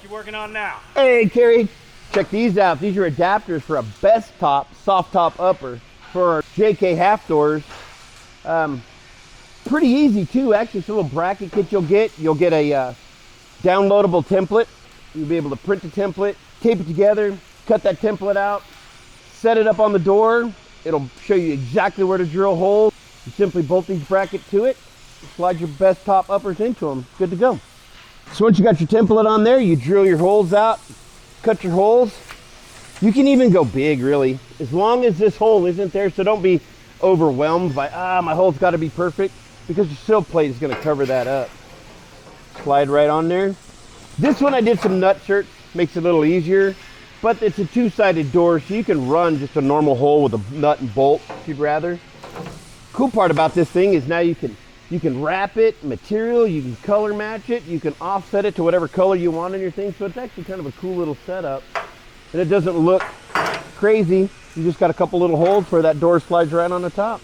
you working on now? Hey, Kerry, check these out. These are adapters for a best top, soft top upper for our JK half doors. Pretty easy too, actually. It's a little bracket kit you'll get. You'll get a downloadable template. You'll be able to print the template, tape it together, cut that template out, set it up on the door. It'll show you exactly where to drill holes. You simply bolt these brackets to it, slide your best top uppers into them. Good to go. So once you got your template on there, you drill your holes out, cut your holes. You can even go big, really, as long as this hole isn't there. So don't be overwhelmed by, my hole's got to be perfect, because your sill plate is going to cover that up. Slide right on there. This one I did some nut shirts, makes it a little easier, but it's a two-sided door, so you can run just a normal hole with a nut and bolt if you'd rather. Cool part about this thing is now you can wrap it, material, you can color match it, you can offset it to whatever color you want on your thing, so it's actually kind of a cool little setup. And it doesn't look crazy. You just got a couple little holes where that door slides right on the top.